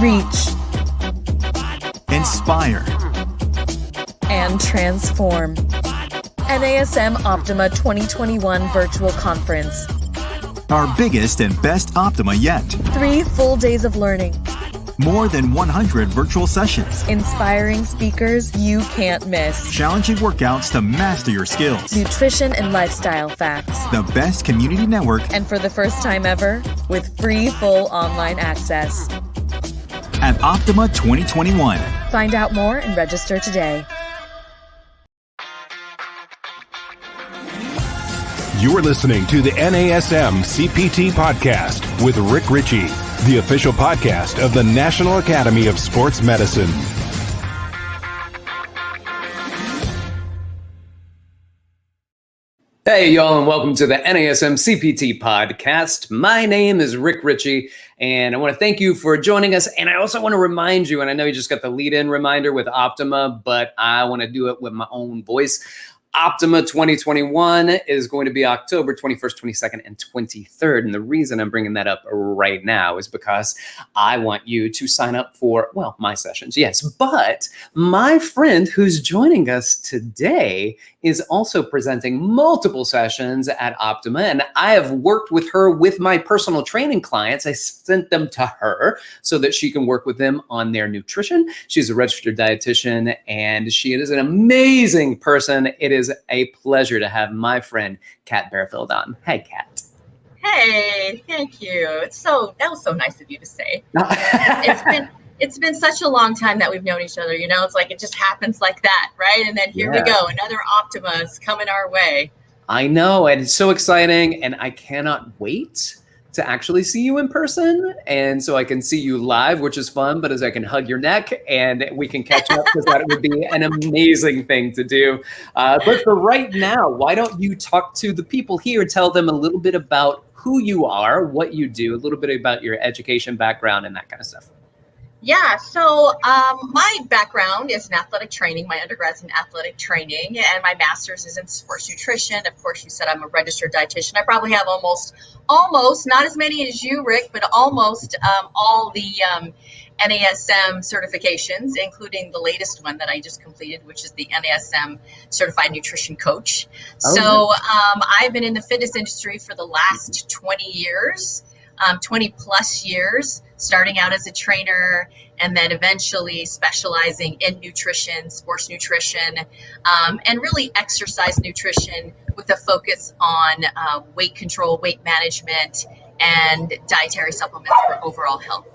reach, inspire, and transform. NASM Optima 2021 Virtual Conference. our biggest and best Optima yet. 3 full days of learning. More than 100 virtual sessions. Inspiring speakers you can't miss. Challenging workouts to master your skills. Nutrition and lifestyle facts. The best community network. And for the first time ever, with free full online access. At Optima 2021. Find out more and register today. You're listening to the NASM CPT Podcast with Rick Richey, the official podcast of the National Academy of Sports Medicine. Hey, y'all, and welcome to the NASM CPT Podcast. My name is Rick Richey, and I want to thank you for joining us. And I also want to remind you, and I know you just got the lead-in reminder with Optima, but I want to do it with my own voice. Optima 2021 is going to be October 21st, 22nd, and 23rd. And the reason I'm bringing that up right now is because I want you to sign up for, well, my sessions, yes. But my friend who's joining us today is also presenting multiple sessions at Optima. And I have worked with her with my personal training clients. I sent them to her so that she can work with them on their nutrition. She's a registered dietitian, and she is an amazing person. It is a pleasure to have my friend Kat Barefield on. Hey, Kat. Hey, thank you. That was so nice of you to say. It's been such a long time that we've known each other. You know, it's like it just happens like that, right? And then here we go, another Optima is coming our way. I know, and it's so exciting, and I cannot wait to actually see you in person. And so I can see you live, which is fun, but as I can hug your neck and we can catch up, because that would be an amazing thing to do. But for right now, why don't you talk to the people here, tell them a little bit about who you are, what you do, a little bit about your education background and that kind of stuff. Yeah, so my background is in athletic training. My undergrad's in athletic training, and my master's is in sports nutrition. Of course, you said I'm a registered dietitian. I probably have almost, not as many as you, Rick, but almost all the NASM certifications, including the latest one that I just completed, which is the NASM Certified Nutrition Coach. Oh, so I've been in the fitness industry for the last 20 years. 20 plus years, starting out as a trainer and then eventually specializing in nutrition, sports nutrition, and really exercise nutrition with a focus on weight control, weight management, and dietary supplements for overall health.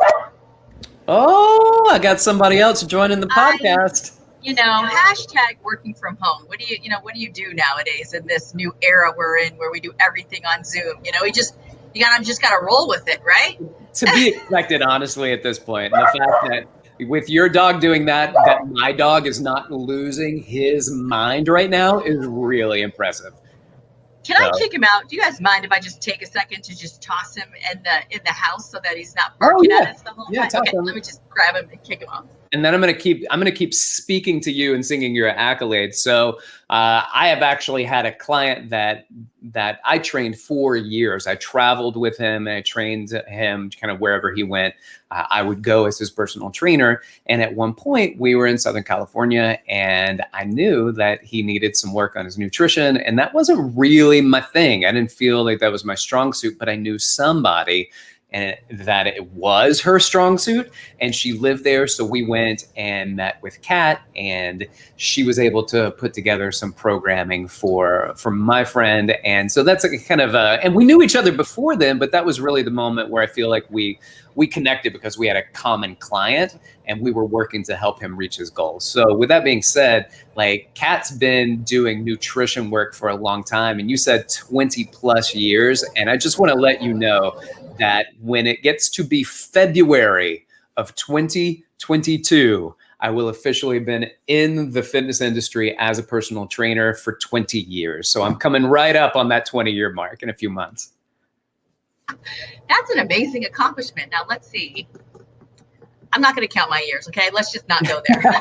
Oh, I got somebody else joining the podcast. Hashtag working from home. What do you do nowadays in this new era we're in, where we do everything on Zoom? You just gotta roll with it, right? To be expected, honestly, at this point. And the fact that with your dog doing that my dog is not losing his mind right now is really impressive. Can I kick him out? Do you guys mind if I just take a second to just toss him in the house so that he's not barking at us the whole time? Okay, let me just grab him and kick him off. And then I'm gonna keep speaking to you and singing your accolades. So I have actually had a client that I trained 4 years. I traveled with him and I trained him kind of wherever he went. I would go as his personal trainer. And at one point we were in Southern California, and I knew that he needed some work on his nutrition. And that wasn't really my thing. I didn't feel like that was my strong suit, but I knew somebody and that it was her strong suit, and she lived there. So we went and met with Kat, and she was able to put together some programming for my friend. And so that's a kind of and we knew each other before then, but that was really the moment where I feel like we connected because we had a common client and we were working to help him reach his goals. So with that being said, like, Kat's been doing nutrition work for a long time, and you said 20 plus years. And I just want to let you know that when it gets to be February of 2022, I will officially have been in the fitness industry as a personal trainer for 20 years. So I'm coming right up on that 20-year mark in a few months. That's an amazing accomplishment. Now, let's see. I'm not going to count my years, okay? Let's just not go there.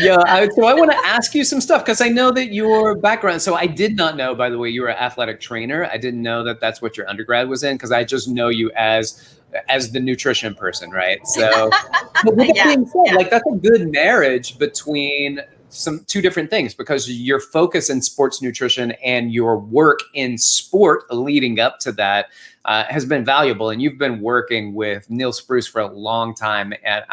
So I want to ask you some stuff because I know that your background. So I did not know, by the way, you were an athletic trainer. I didn't know that that's what your undergrad was in because I just know you as the nutrition person, right? So, but with that being said, like that's a good marriage between two different things because your focus in sports nutrition and your work in sport leading up to that has been valuable. And you've been working with Neil Spruce for a long time and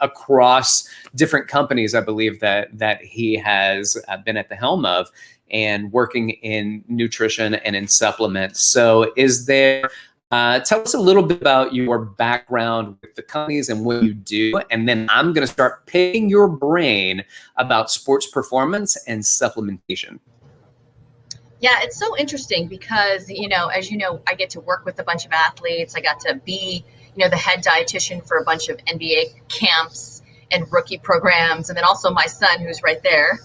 across different companies, I believe that he has been at the helm of and working in nutrition and in supplements. So is there tell us a little bit about your background with the companies and what you do, and then I'm going to start picking your brain about sports performance and supplementation. Yeah, it's so interesting because, as you know, I get to work with a bunch of athletes. I got to be, the head dietitian for a bunch of NBA camps and rookie programs. And then also my son, who's right there.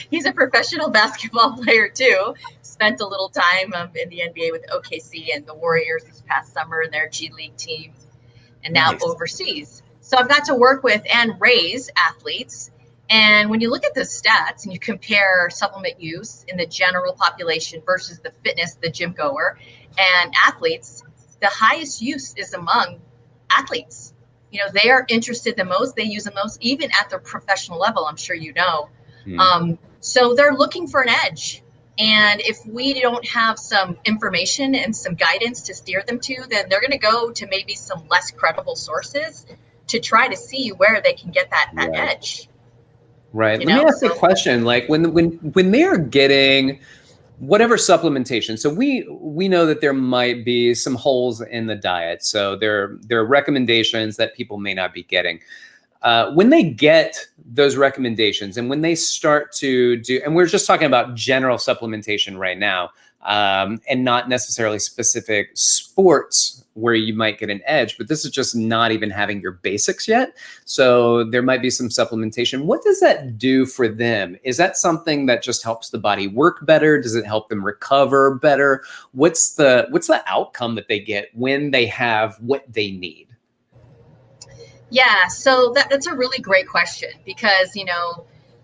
He's a professional basketball player too. Spent a little time in the NBA with OKC and the Warriors this past summer in their G League team, and now overseas. So I've got to work with and raise athletes. And when you look at the stats and you compare supplement use in the general population versus the fitness, the gym goer, and athletes, the highest use is among athletes. They are interested the most, they use the most, even at the professional level, I'm sure you know. So they're looking for an edge. And if we don't have some information and some guidance to steer them to, then they're going to go to maybe some less credible sources to try to see where they can get that edge. Right. Let me ask you a question. Like when they're getting whatever supplementation, so we know that there might be some holes in the diet. So there are recommendations that people may not be getting. When they get those recommendations and when they start to do, and we're just talking about general supplementation right now, and not necessarily specific sports where you might get an edge, but this is just not even having your basics yet. So there might be some supplementation. What does that do for them? Is that something that just helps the body work better? Does it help them recover better? What's the outcome that they get when they have what they need? Yeah, so that's a really great question because,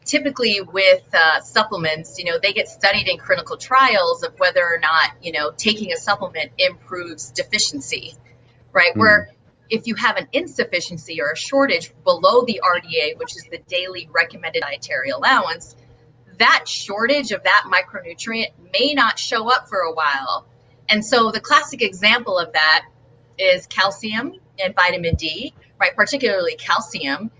typically with supplements, they get studied in clinical trials of whether or not, taking a supplement improves deficiency, right? Where if you have an insufficiency or a shortage below the RDA, which is the daily recommended dietary allowance, that shortage of that micronutrient may not show up for a while. And so the classic example of that is calcium and vitamin D, right? Particularly calcium.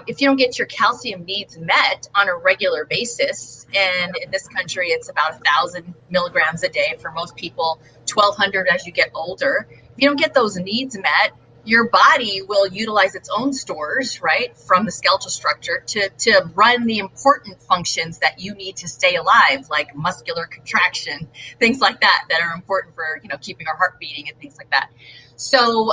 If you don't get your calcium needs met on a regular basis, and in this country, it's about 1,000 milligrams a day for most people, 1,200 as you get older. If you don't get those needs met, your body will utilize its own stores, right, from the skeletal structure to run the important functions that you need to stay alive, like muscular contraction, things like that are important for, keeping our heart beating and things like that. So,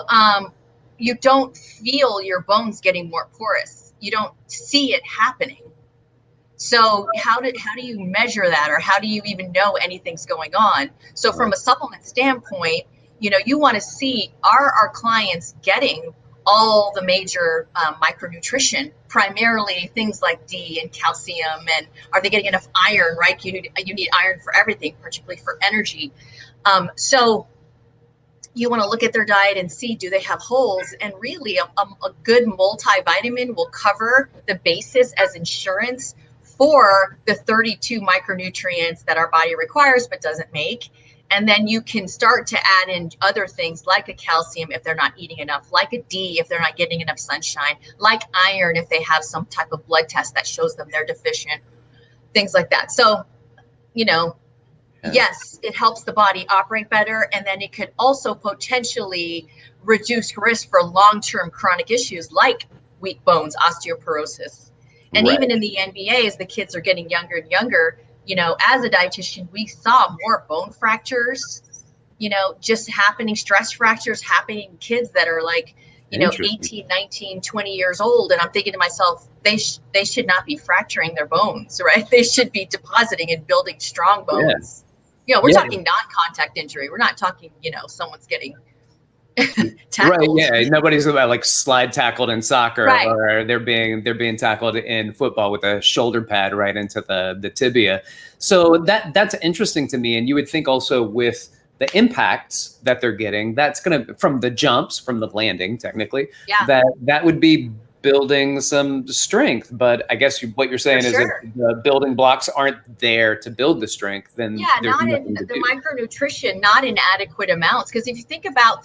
you don't feel your bones getting more porous. You don't see it happening. So how do you measure that, or how do you even know anything's going on? So from a supplement standpoint, you want to see, are our clients getting all the major micronutrition, primarily things like D and calcium, and are they getting enough iron, right? You need iron for everything, particularly for energy. So you want to look at their diet and see, do they have holes? And really a good multivitamin will cover the basis as insurance for the 32 micronutrients that our body requires but doesn't make. And then you can start to add in other things like a calcium if they're not eating enough, like a D if they're not getting enough sunshine, like iron if they have some type of blood test that shows them they're deficient, things like that. So, yes, it helps the body operate better, and then it could also potentially reduce risk for long-term chronic issues like weak bones, osteoporosis. And even in the NBA, as the kids are getting younger and younger, as a dietitian, we saw more bone fractures, just happening, stress fractures happening in kids that are like, 18, 19, 20 years old. And I'm thinking to myself, they should not be fracturing their bones, right? They should be depositing and building strong bones. We're talking non-contact injury. We're not talking, someone's getting, Right. Yeah. Nobody's like slide tackled in soccer, Right. or they're being tackled in football with a shoulder pad right into the tibia. So that's interesting to me. And you would think also with the impacts that they're getting, that's going to, from the jumps, from the landing, technically, Yeah. that would be building some strength. But I guess what you're saying is if the building blocks aren't there to build the strength, then there's not nothing in to the do. micronutrition, not in adequate amounts. Because if you think about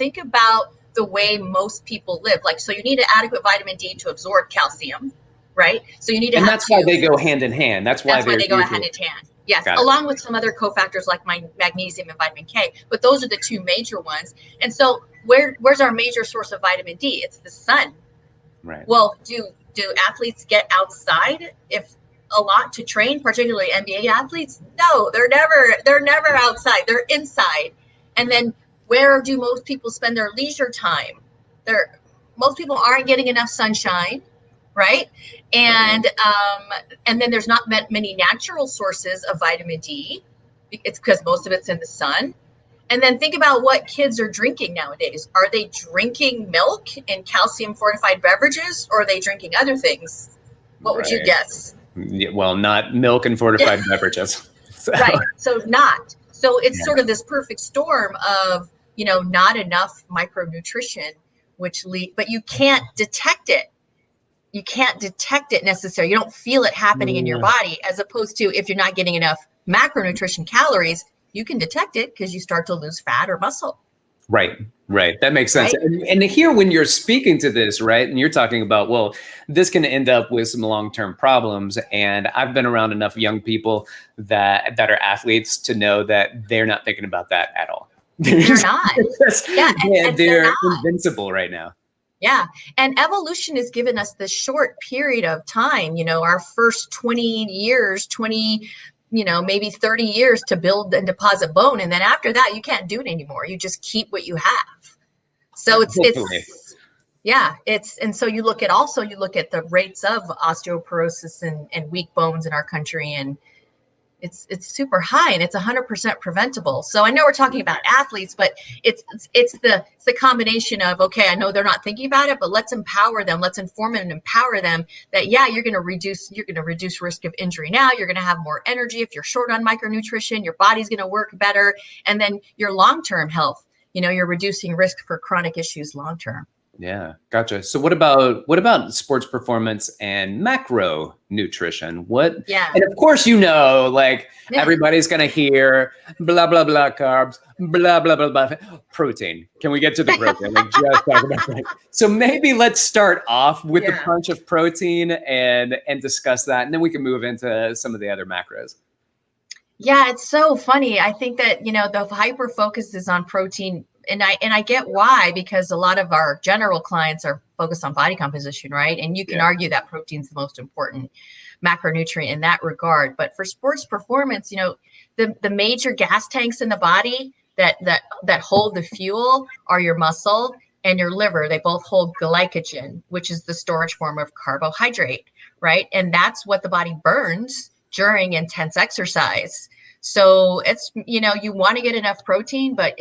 the way most people live, like, so you need an adequate vitamin D to absorb calcium, right? So you need to and have that's why they go hand in hand. That's why they go hand in hand. Yes, along with some other cofactors like magnesium and vitamin K. But those are the two major ones. And so where's our major source of vitamin D? It's the sun. Right. Well, do athletes get outside a lot to train, particularly NBA athletes? No, they're never outside. They're inside. And then where do most people spend their leisure time? Most people aren't getting enough sunshine, right? And then there's not many natural sources of vitamin D. It's because most of it's in the sun. And then think about what kids are drinking nowadays. Are they drinking milk and calcium fortified beverages, or are they drinking other things? What would you guess? Yeah, well, not milk and fortified beverages. So. Right. So not. So it's sort of this perfect storm of, not enough micronutrition, but you can't detect it. You can't detect it necessarily. You don't feel it happening in your body, as opposed to if you're not getting enough macronutrition calories, you can detect it because you start to lose fat or muscle. Right. That makes sense. Right? And here, when you're speaking to this, right, and you're talking about, well, this can end up with some long-term problems. And I've been around enough young people that are athletes to know that they're not thinking about that at all. They're not. They're invincible right now. Yeah. And evolution has given us this short period of time, our first 20 years, maybe 30 years to build and deposit bone. And then after that, you can't do it anymore. You just keep what you have. So and so you look at the rates of osteoporosis and weak bones in our country, and it's super high, and it's 100% preventable. So I know we're talking about athletes, but it's the combination of, okay, I know they're not thinking about it, but let's empower them. Let's inform and empower them that, you're going to reduce risk of injury. Now you're going to have more energy. If you're short on micronutrition, your body's going to work better. And then your long-term health, you're reducing risk for chronic issues long-term. Yeah, gotcha. So what about sports performance and macronutrition? And of course, everybody's going to hear blah, blah, blah carbs, blah, blah, blah, blah, protein. Can we get to the protein? Just talk about that. So maybe let's start off with the punch of protein and discuss that. And then we can move into some of the other macros. Yeah, it's so funny. I think that, the hyper focus is on protein. And I get why, because a lot of our general clients are focused on body composition, right? And you can argue that protein's the most important macronutrient in that regard. But for sports performance, the major gas tanks in the body that hold the fuel are your muscle and your liver. They both hold glycogen, which is the storage form of carbohydrate, right? And that's what the body burns during intense exercise. So it's, you want to get enough protein, but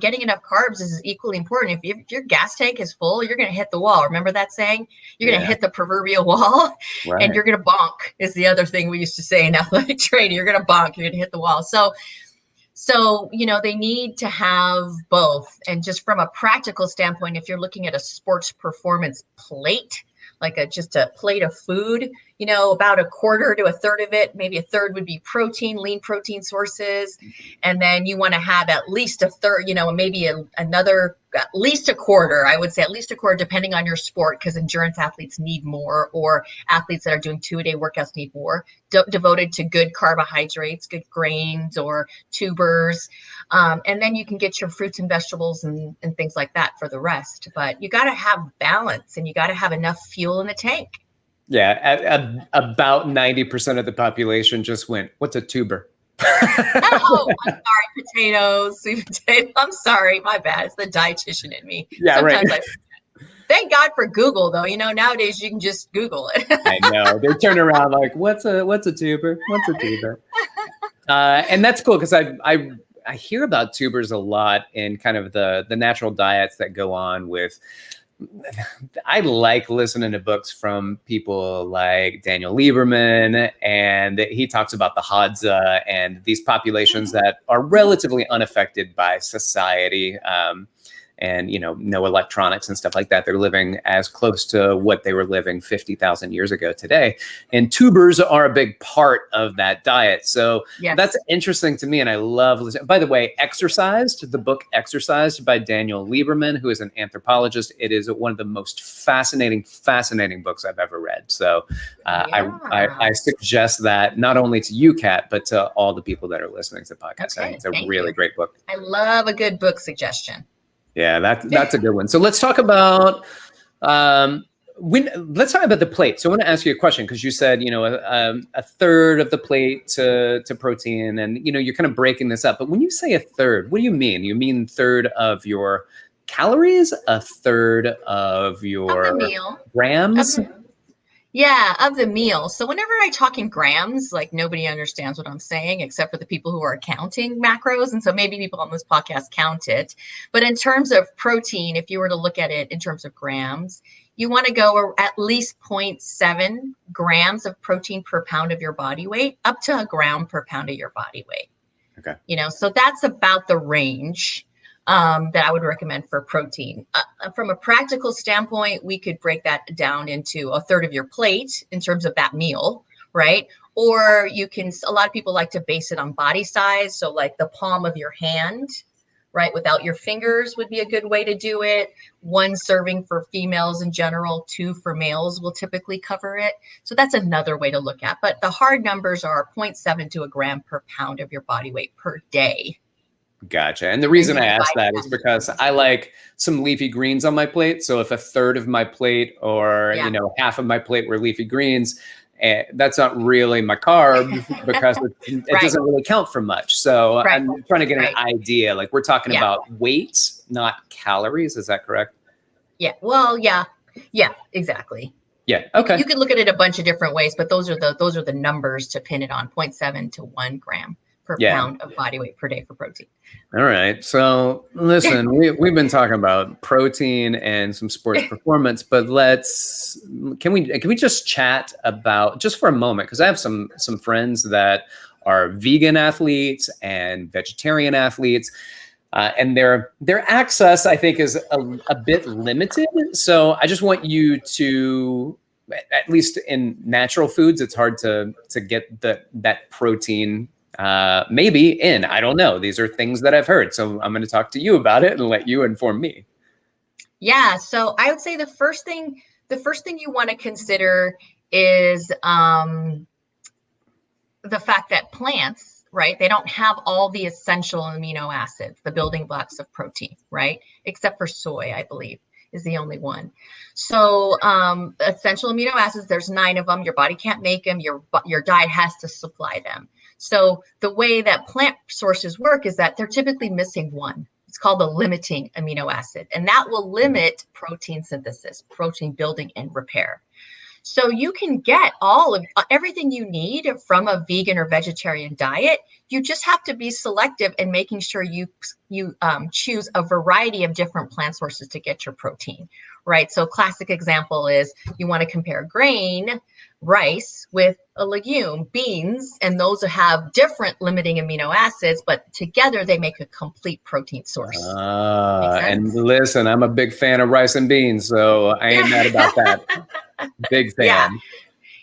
getting enough carbs is equally important. If your gas tank is full, you're going to hit the wall. Remember that saying? You're going to hit the proverbial wall, and you're going to bonk, is the other thing we used to say in athletic training. You're going to bonk, you're going to hit the wall. So, they need to have both. And just from a practical standpoint, if you're looking at a sports performance plate, like just a plate of food, about a quarter to a third of it, maybe a third would be protein, lean protein sources. And then you want to have at least a third, maybe another, at least a quarter, I would say at least a quarter, depending on your sport, because endurance athletes need more, or athletes that are doing 2-a-day workouts need more, devoted to good carbohydrates, good grains or tubers. And then you can get your fruits and vegetables and things like that for the rest. But you got to have balance, and you got to have enough fuel in the tank. Yeah, about 90% of the population just went, what's a tuber? Oh, I'm sorry, potatoes, sweet potato. I'm sorry, my bad. It's the dietitian in me. Yeah, sometimes right. Thank God for Google, though. Nowadays you can just Google it. I know. They turn around like, what's a tuber? What's a tuber? And that's cool, because I hear about tubers a lot in kind of the natural diets that go on with. I like listening to books from people like Daniel Lieberman, and he talks about the Hadza and these populations that are relatively unaffected by society. And, no electronics and stuff like that. They're living as close to what they were living 50,000 years ago today. And tubers are a big part of that diet. So that's interesting to me. And I love listening. By the way, the book Exercised by Daniel Lieberman, who is an anthropologist. It is one of the most fascinating books I've ever read. So I suggest that not only to you, Kat, but to all the people that are listening to the podcast. I think it's a really great book. I love a good book suggestion. Yeah, that's a good one. So let's talk about the plate. So I want to ask you a question because you said a third of the plate to protein, and you're kind of breaking this up. But when you say a third, what do you mean? You mean third of your calories, a third of your meal. Grams? Of the meal. So whenever I talk in grams, like nobody understands what I'm saying except for the people who are counting macros. And so maybe people on this podcast count it. But in terms of protein, if you were to look at it in terms of grams, you want to go at least 0.7 grams of protein per pound of your body weight, up to a gram per pound of your body weight. Okay. So that's about the range that I would recommend for protein. From a practical standpoint, we could break that down into a third of your plate in terms of that meal, right? Or a lot of people like to base it on body size. So like the palm of your hand, right? Without your fingers would be a good way to do it. 1 serving for females in general, 2 for males will typically cover it. So that's another way to look at. But the hard numbers are 0.7 to a gram per pound of your body weight per day. Gotcha. And the reason I ask that is because I like some leafy greens on my plate. So if a third of my plate or, half of my plate were leafy greens, that's not really my carb because it doesn't really count for much. So I'm trying to get an idea. Like we're talking about weight, not calories. Is that correct? Yeah. Well, yeah, exactly. Yeah. Okay. You could look at it a bunch of different ways, but those are the numbers to pin it on: 0.7 to 1 gram per pound of body weight per day for protein. All right. So listen, we've been talking about protein and some sports performance, but can we just chat about just for a moment? Because I have some friends that are vegan athletes and vegetarian athletes. And their access, I think, is a bit limited. So I just want you to, at least in natural foods, it's hard to get that protein maybe in. I don't know. These are things that I've heard. So I'm going to talk to you about it and let you inform me. Yeah. So I would say the first thing you want to consider is the fact that plants, right, they don't have all the essential amino acids, the building blocks of protein, right? Except for soy, I believe, is the only one. So essential amino acids, there's 9 of them. Your body can't make them. Your diet has to supply them. So the way that plant sources work is that they're typically missing one. It's called the limiting amino acid, and that will limit protein synthesis, protein building and repair. So you can get everything you need from a vegan or vegetarian diet. You just have to be selective in making sure you choose a variety of different plant sources to get your protein, right? So classic example is you want to compare grain, rice, with a legume, beans, and those have different limiting amino acids, but together they make a complete protein source. And listen, I'm a big fan of rice and beans, so I ain't mad about that. Big fan.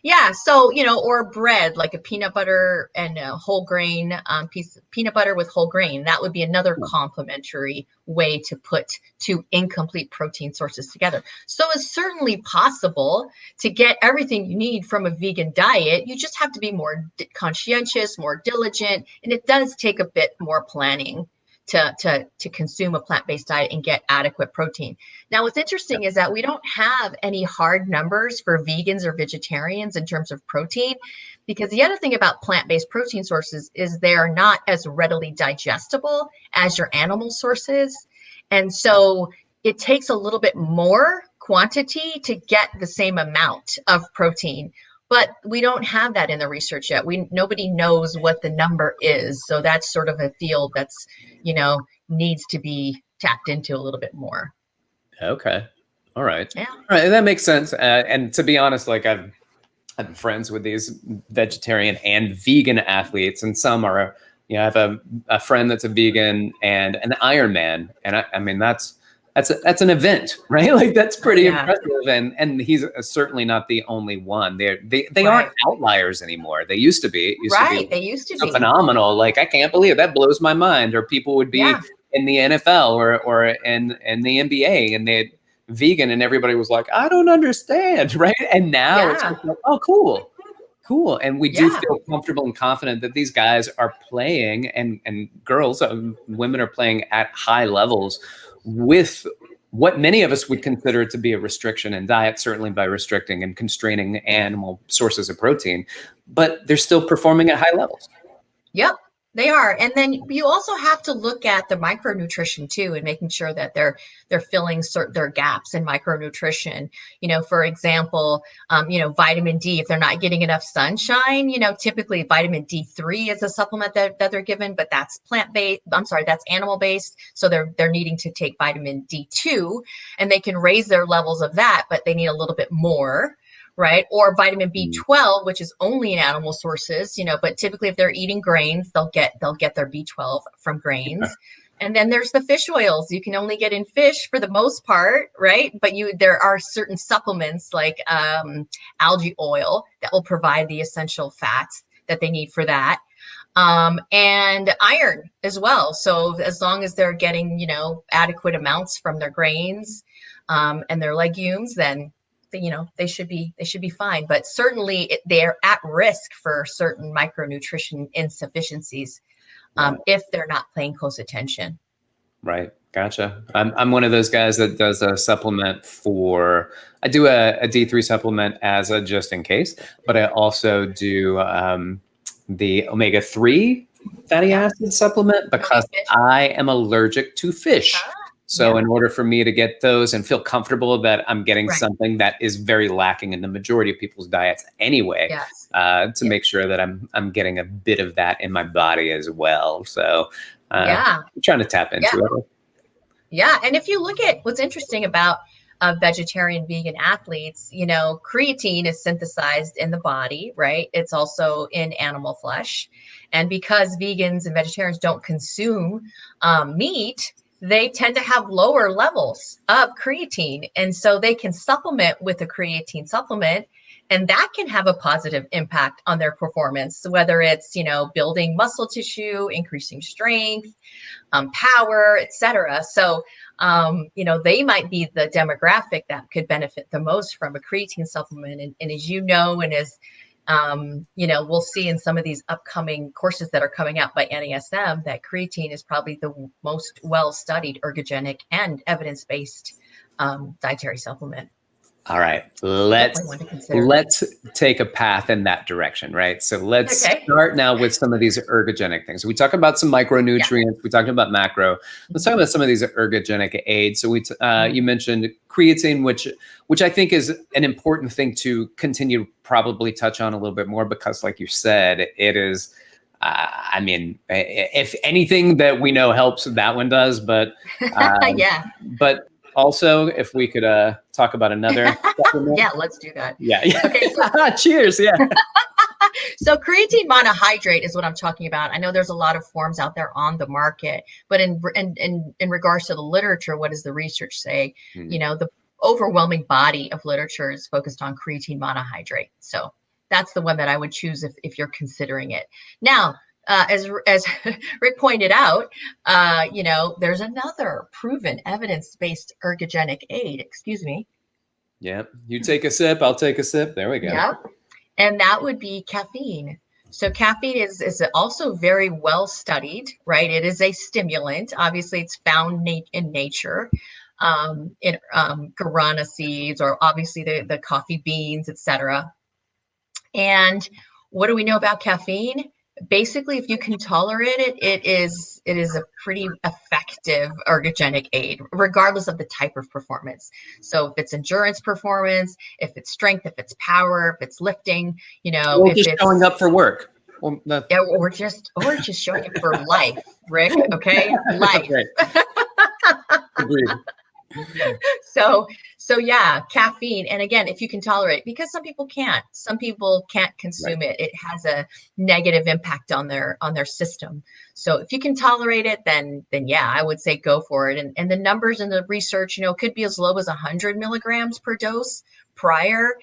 Yeah. So, or bread, like a peanut butter and a whole grain piece of peanut butter with whole grain. That would be another complementary way to put 2 incomplete protein sources together. So it's certainly possible to get everything you need from a vegan diet. You just have to be more conscientious, more diligent, and it does take a bit more planning to consume a plant-based diet and get adequate protein. Now, what's interesting is that we don't have any hard numbers for vegans or vegetarians in terms of protein, because the other thing about plant-based protein sources is they're not as readily digestible as your animal sources. And so it takes a little bit more quantity to get the same amount of protein. but we don't have that in the research yet. Nobody knows what the number is. So that's sort of a field that's, needs to be tapped into a little bit more. Okay. All right. Yeah. All right. That makes sense. And to be honest, like I've been friends with these vegetarian and vegan athletes, and some are, I have a friend that's a vegan and an Ironman. And I mean, that's an event, right? Like that's pretty impressive. And he's certainly not the only one. They aren't outliers anymore. They used to be. They used to be phenomenal. Like, I can't believe it. That blows my mind. Or people would be in the NFL or in the NBA, and they'd vegan, and everybody was like, I don't understand, right? And now it's like, oh, cool. And we do feel comfortable and confident that these guys are playing, and girls, women are playing at high levels with what many of us would consider to be a restriction in diet, certainly by restricting and constraining animal sources of protein, but they're still performing at high levels. Yep, they are. And then you also have to look at the micronutrition too, and making sure that they're filling their gaps in micronutrition. For example, vitamin D, if they're not getting enough sunshine, typically vitamin D3 is a supplement that they're given, but that's that's animal based. So they're needing to take vitamin D2, and they can raise their levels of that, but they need a little bit more. Right. Or vitamin B12, which is only in animal sources, but typically if they're eating grains, they'll get their B12 from grains. And then there's the fish oils. You can only get in fish for the most part, right? But there are certain supplements like algae oil that will provide the essential fats that they need for that. And iron as well. So as long as they're getting, adequate amounts from their grains and their legumes, then they should be fine, but certainly they're at risk for certain micronutrition insufficiencies if they're not paying close attention. Right. Gotcha. I'm one of those guys that does a supplement I do a D3 supplement as a just in case, but I also do the omega-3 fatty acid supplement because I am allergic to fish. So in order for me to get those and feel comfortable that I'm getting something that is very lacking in the majority of people's diets anyway, to make sure that I'm getting a bit of that in my body as well. So I'm trying to tap into it. Yeah. And if you look at what's interesting about vegetarian vegan athletes, creatine is synthesized in the body, right? It's also in animal flesh. And because vegans and vegetarians don't consume meat, they tend to have lower levels of creatine. And so they can supplement with a creatine supplement, and that can have a positive impact on their performance, whether it's, building muscle tissue, increasing strength, power, etc. So, they might be the demographic that could benefit the most from a creatine supplement. And as and as we'll see in some of these upcoming courses that are coming out by NASM that creatine is probably the most well-studied ergogenic and evidence-based dietary supplement. All right, let's take a path in that direction, right? So let's start now with some of these ergogenic things. We talked about some micronutrients. We talked about macro. Let's talk about some of these ergogenic aids. So you mentioned creatine, which I think is an important thing to continue to probably touch on a little bit more because, like you said, it is. If anything that we know helps, that one does. But but. Also, if we could talk about another supplement. Yeah, let's do that. Yeah. Okay. Cheers. Yeah. So creatine monohydrate is what I'm talking about. I know there's a lot of forms out there on the market, but in regards to the literature, what does the research say? The overwhelming body of literature is focused on creatine monohydrate. So that's the one that I would choose if you're considering it. Now, as Rick pointed out, there's another proven evidence-based ergogenic aid. Excuse me. Yeah. You take a sip, I'll take a sip. There we go. Yep. And that would be caffeine. So caffeine is also very well studied, right? It is a stimulant. Obviously, it's found in nature, in guarana seeds, or obviously the coffee beans, etc. And what do we know about caffeine? basically, if you can tolerate it, it is a pretty effective ergogenic aid, regardless of the type of performance. So if it's endurance performance, if it's strength, if it's power, if it's lifting, Or if just it's showing up for work. Well, yeah, or just showing up for life, Rick. Okay, life. Agreed. So yeah, caffeine. And again, if you can tolerate, because some people can't consume it. It has a negative impact on their system. So if you can tolerate it, then yeah, I would say go for it. And the numbers in the research, could be as low as 100 milligrams per dose prior,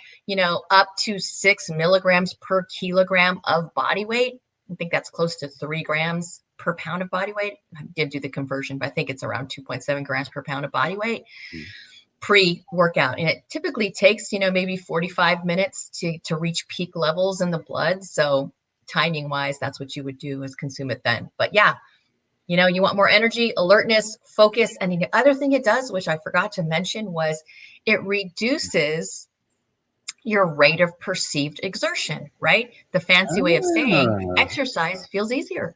up to 6 milligrams per kilogram of body weight. I think that's close to 3 grams per pound of body weight. I did do the conversion, but I think it's around 2.7 grams per pound of body weight pre-workout. And it typically takes, maybe 45 minutes to reach peak levels in the blood. So timing wise, that's what you would do, is consume it then. But yeah, you want more energy, alertness, focus. And the other thing it does, which I forgot to mention, was it reduces your rate of perceived exertion, right? The fancy way of saying exercise feels easier.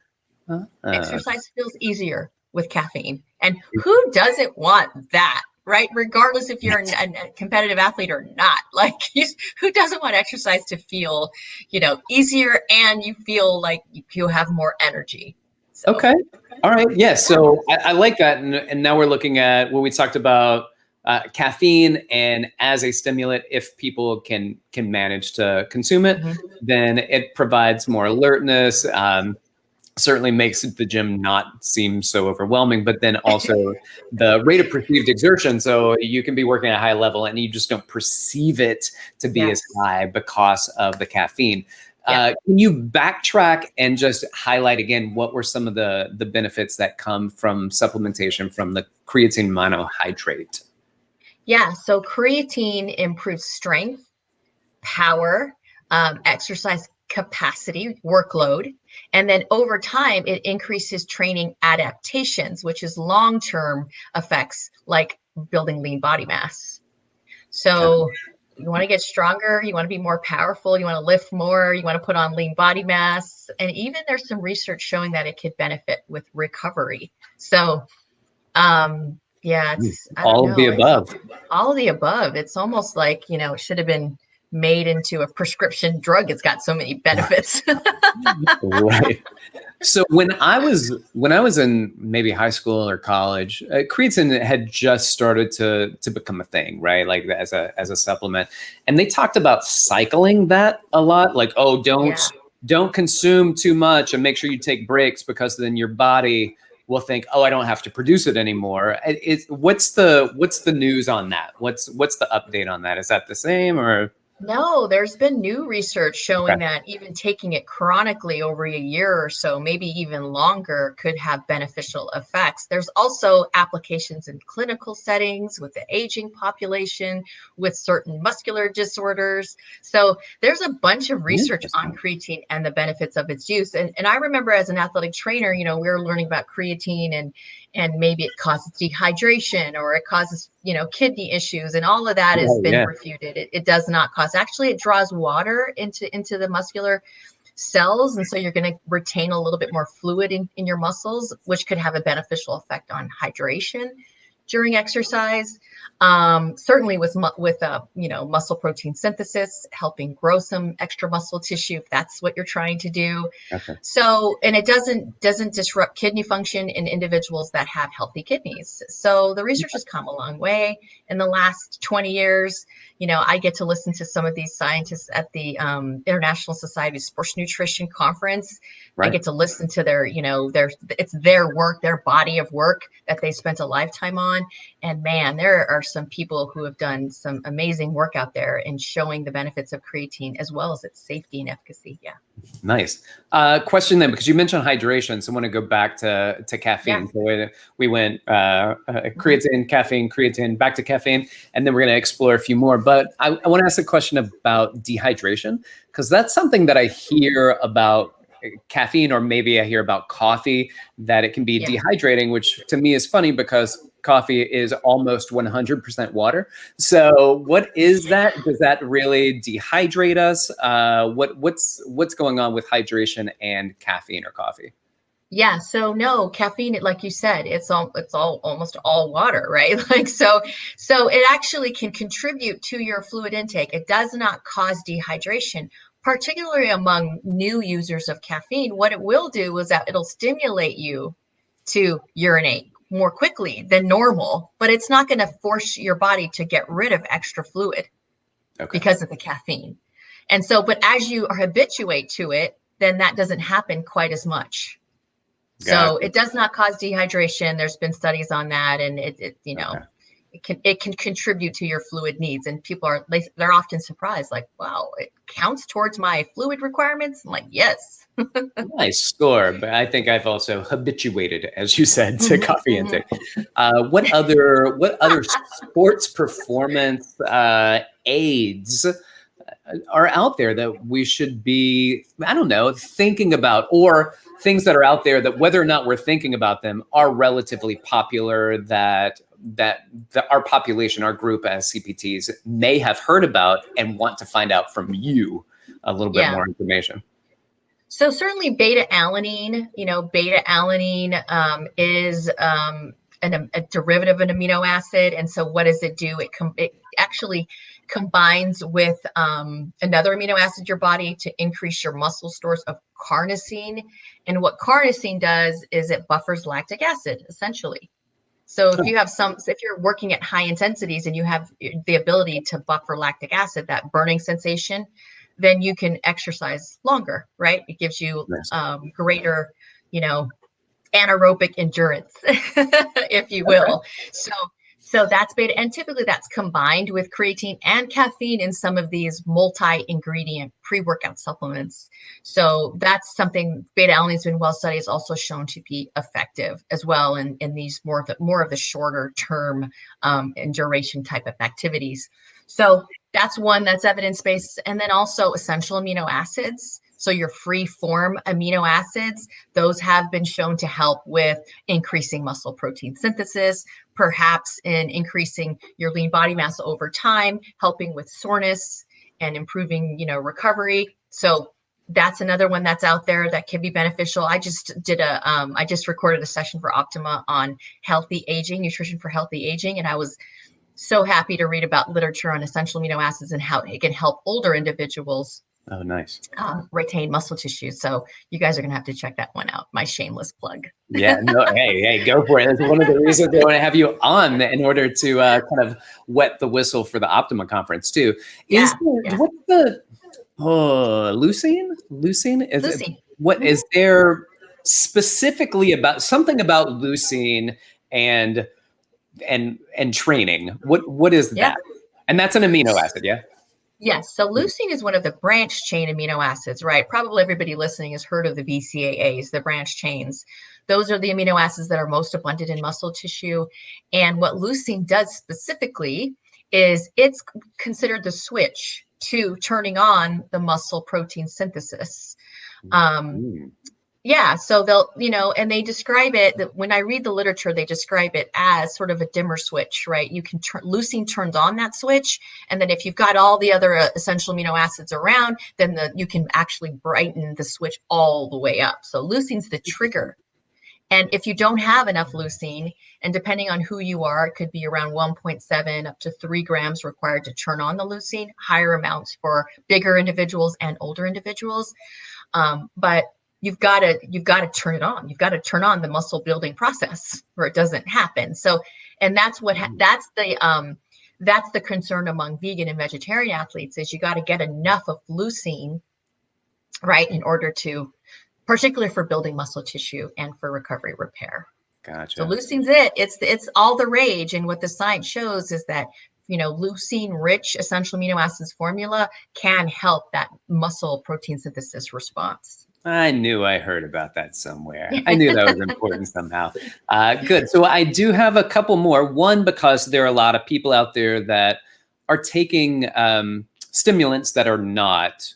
Exercise feels easier with caffeine. And who doesn't want that, right? Regardless if you're a competitive athlete or not. Like, who doesn't want exercise to feel, easier, and you feel like you have more energy? So. Okay. All right. Yeah. So I like that. And now we're looking at what we talked about, caffeine, and as a stimulant, if people can manage to consume it, then it provides more alertness, certainly makes the gym not seem so overwhelming, but then also the rate of perceived exertion. So you can be working at a high level and you just don't perceive it to be as high because of the caffeine. Can you backtrack and just highlight again, what were some of the benefits that come from supplementation from the creatine monohydrate? Yeah, so creatine improves strength, power, exercise capacity, workload, and then over time it increases training adaptations, which is long-term effects like building lean body mass. So you want to get stronger, you want to be more powerful, you want to lift more, you want to put on lean body mass, and even there's some research showing that it could benefit with recovery. So it's all of the above. All of the above. It's almost like, it should have been made into a prescription drug. It's got so many benefits. Right. So when I was in maybe high school or college, creatine had just started to become a thing, right? Like as a supplement, and they talked about cycling that a lot. Like, don't consume too much, and make sure you take breaks, because then your body will think, I don't have to produce it anymore. What's the news on that? What's the update on that? Is that the same, or? No, there's been new research showing that even taking it chronically over a year or so, maybe even longer, could have beneficial effects. There's also applications in clinical settings with the aging population, with certain muscular disorders. So there's a bunch of research on creatine and the benefits of its use. And I remember as an athletic trainer, we were learning about creatine and maybe it causes dehydration, or it causes, kidney issues, and all of that has been refuted. It does not cause. Actually, it draws water into the muscular cells, and so you're going to retain a little bit more fluid in your muscles, which could have a beneficial effect on hydration during exercise. Certainly with muscle protein synthesis, helping grow some extra muscle tissue, if that's what you're trying to do. Okay. So, and it doesn't disrupt kidney function in individuals that have healthy kidneys. So the research has come a long way in the last 20 years. I get to listen to some of these scientists at the International Society of Sports Nutrition conference. Right. I get to listen to their work, their body of work that they spent a lifetime on. And man, there are some people who have done some amazing work out there in showing the benefits of creatine as well as its safety and efficacy. Yeah. Nice. Question then, because you mentioned hydration, so I want to go back to caffeine. Yeah. So we went creatine, caffeine, creatine, back to caffeine, and then we're going to explore a few more. But I want to ask a question about dehydration, because that's something that I hear about caffeine, or maybe I hear about coffee, that it can be dehydrating, which to me is funny because coffee is almost 100% water. So what is that? Does that really dehydrate us? What's going on with hydration and caffeine or coffee? Yeah, so no, caffeine, like you said, it's all almost all water, right? Like so it actually can contribute to your fluid intake. It does not cause dehydration, particularly among new users of caffeine. What it will do is that it'll stimulate you to urinate more quickly than normal, but it's not going to force your body to get rid of extra fluid because of the caffeine. And so, but as you habituate to it, then that doesn't happen quite as much. So it does not cause dehydration. There's been studies on that, and it can contribute to your fluid needs. And people they're often surprised, like, wow, it counts towards my fluid requirements. I'm like, yes. Nice score, but I think I've also habituated, as you said, to coffee intake. What other sports performance aids are out there that we should be, I don't know, thinking about, or things that are out there that, whether or not we're thinking about them, are relatively popular that our population, our group as CPTs may have heard about and want to find out from you a little bit more information? So certainly beta-alanine, is a derivative of an amino acid. And so what does it do? It actually combines with another amino acid in your body to increase your muscle stores of carnosine. And what carnosine does is it buffers lactic acid, essentially. So if you're working at high intensities and you have the ability to buffer lactic acid, that burning sensation, then you can exercise longer, right? It gives you greater, anaerobic endurance, if you will. So that's beta, and typically that's combined with creatine and caffeine in some of these multi-ingredient pre-workout supplements. So that's something beta-alanine has been well studied. It's also shown to be effective as well in these more of the shorter term and duration type of activities. So that's one that's evidence-based. And then also essential amino acids. So your free form amino acids, those have been shown to help with increasing muscle protein synthesis, perhaps in increasing your lean body mass over time, helping with soreness and improving, recovery. So that's another one that's out there that can be beneficial. I just recorded a session for Optima on healthy aging, nutrition for healthy aging. And I was so happy to read about literature on essential amino acids and how it can help older individuals retain muscle tissue. So you guys are going to have to check that one out. My shameless plug. Yeah, no, hey, go for it. That's one of the reasons I want to have you on, in order to kind of wet the whistle for the Optima conference too. What's the leucine? Leucine. What is there specifically about something about leucine and training? What is that? And that's an amino acid, yeah? Yes. So leucine is one of the branch chain amino acids, right? Probably everybody listening has heard of the BCAAs, the branch chains. Those are the amino acids that are most abundant in muscle tissue. And what leucine does specifically is it's considered the switch to turning on the muscle protein synthesis. So they'll, and they describe it, that when I read the literature, they describe it as sort of a dimmer switch, right? You can leucine turns on that switch. And then if you've got all the other essential amino acids around, then you can actually brighten the switch all the way up. So leucine's the trigger. And if you don't have enough leucine, and depending on who you are, it could be around 1.7 up to 3 grams required to turn on the leucine, higher amounts for bigger individuals and older individuals. But you've got to turn it on. You've got to turn on the muscle building process, or it doesn't happen. So, and that's the concern among vegan and vegetarian athletes, is you got to get enough of leucine, right, in order to, particularly for building muscle tissue and for recovery repair. Gotcha. So leucine's it's all the rage. And what the science shows is that, leucine rich essential amino acids formula can help that muscle protein synthesis response. I knew I heard about that somewhere. I knew that was important somehow. Good. So I do have a couple more. One, because there are a lot of people out there that are taking stimulants that are not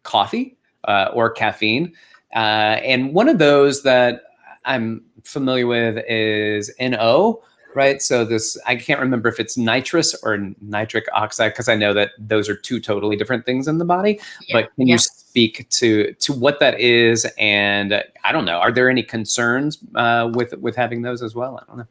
coffee or caffeine. And one of those that I'm familiar with is NO, right? So this, I can't remember if it's nitrous or nitric oxide, because I know that those are two totally different things in the body. Yeah, But can you speak to what that is? And I don't know, are there any concerns with having those as well? I don't know.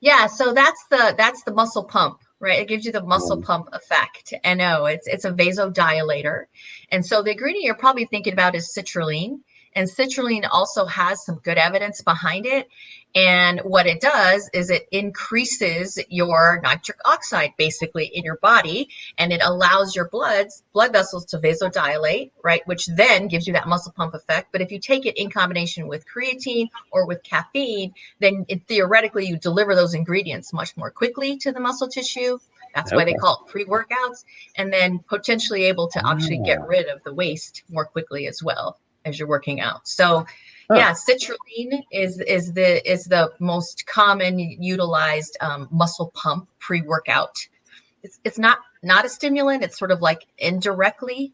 Yeah, so that's the muscle pump, right? It gives you the muscle pump effect. NO, it's a vasodilator. And so the ingredient you're probably thinking about is citrulline. And citrulline also has some good evidence behind it. And what it does is it increases your nitric oxide basically in your body, and it allows your blood vessels to vasodilate, right? Which then gives you that muscle pump effect. But if you take it in combination with creatine or with caffeine, then theoretically you deliver those ingredients much more quickly to the muscle tissue. That's why they call it pre-workouts, and then potentially able to actually get rid of the waste more quickly as well as you're working out. So yeah, citrulline is the most common utilized muscle pump pre-workout. It's not a stimulant. It's sort of like indirectly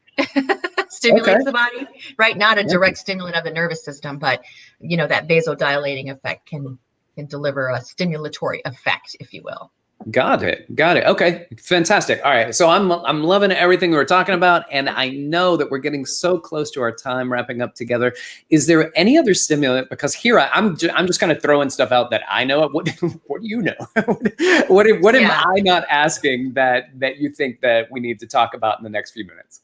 stimulates the body, right? Not a direct stimulant of the nervous system, but that vasodilating effect can deliver a stimulatory effect, if you will. Got it. Okay, fantastic. All right, so I'm loving everything we're talking about, and I know that we're getting so close to our time wrapping up together. Is there any other stimulant? Because here I'm just kind of throwing stuff out that I know. What do you know? what am I not asking that you think that we need to talk about in the next few minutes?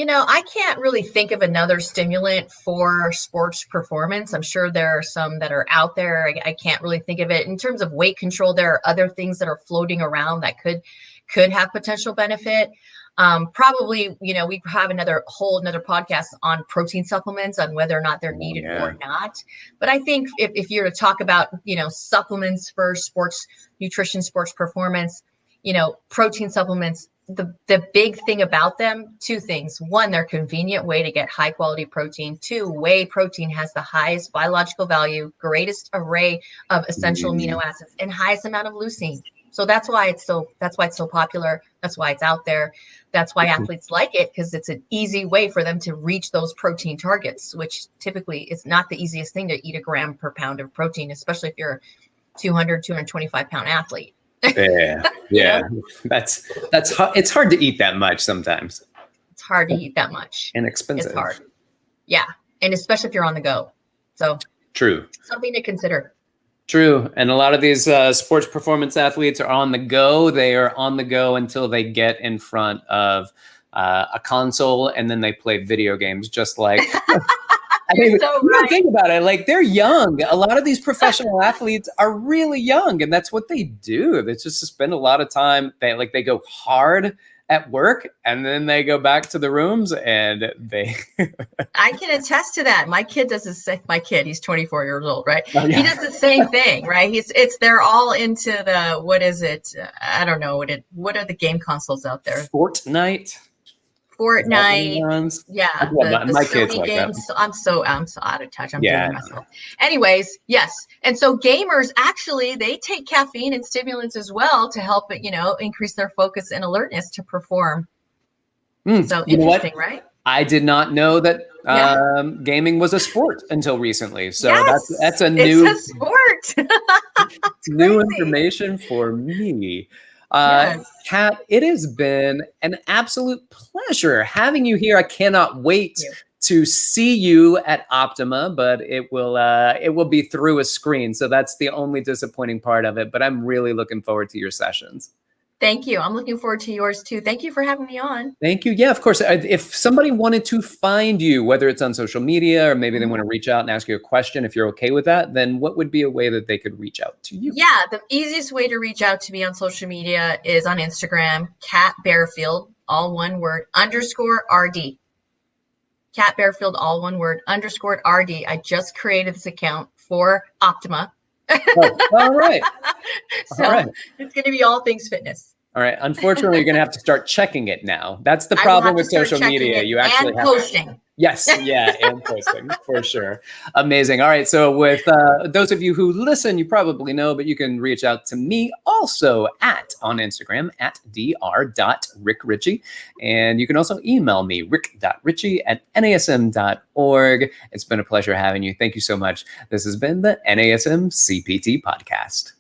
I can't really think of another stimulant for sports performance. I'm sure there are some that are out there. I can't really think of it. In terms of weight control, there are other things that are floating around that could have potential benefit. Probably, we have another podcast on protein supplements, on whether or not they're needed or not. But I think if you're to talk about, supplements for sports nutrition, sports performance, protein supplements, the big thing about them, two things. One, they're a convenient way to get high quality protein. Two, whey protein has the highest biological value, greatest array of essential amino acids, and highest amount of leucine. So that's why it's so popular. That's why it's out there. That's why athletes like it, because it's an easy way for them to reach those protein targets, which typically is not the easiest thing to eat a gram per pound of protein, especially if you're a 225 pound athlete. Yeah. That's it's hard to eat that much sometimes. It's hard to eat that much. And expensive. It's hard. Yeah. And especially if you're on the go. So true. Something to consider. True. And a lot of these sports performance athletes are on the go. They are on the go until they get in front of a console, and then they play video games, just like think about it. Like, they're young. A lot of these professional athletes are really young, and that's what they do. They just spend a lot of time. They go hard at work, and then they go back to the rooms and they. I can attest to that. My kid does the same. My kid, he's 24 years old, right? Oh, yeah. He does the same thing, right? They're all into the, what is it? I don't know what are the game consoles out there? Fortnite. Yeah, my kids like games. That. I'm so out of touch. I'm dating myself. Anyways, yes, and so gamers actually, they take caffeine and stimulants as well to help it, increase their focus and alertness to perform. So interesting, right? I did not know that gaming was a sport until recently. So that's a sport. New information for me. Kat, it has been an absolute pleasure having you here. I cannot wait to see you at Optima, but it will be through a screen. So that's the only disappointing part of it, but I'm really looking forward to your sessions. Thank you. I'm looking forward to yours too. Thank you for having me on. Thank you. Yeah, of course. If somebody wanted to find you, whether it's on social media or maybe they want to reach out and ask you a question, if you're okay with that, then what would be a way that they could reach out to you? Yeah, the easiest way to reach out to me on social media is on Instagram, Kat Barefield, all one word, _RD. Kat Barefield, all one word, _RD. I just created this account for Optima. All right. So it's going to be all things fitness. All right. Unfortunately, you're going to have to start checking it now. That's the problem with social media. You actually have posting. Yes. Yeah. And posting for sure. Amazing. All right. So with those of you who listen, you probably know, but you can reach out to me also on Instagram at dr.rickrichy. And you can also email me, rick.richey@nasm.org. It's been a pleasure having you. Thank you so much. This has been the NASM CPT podcast.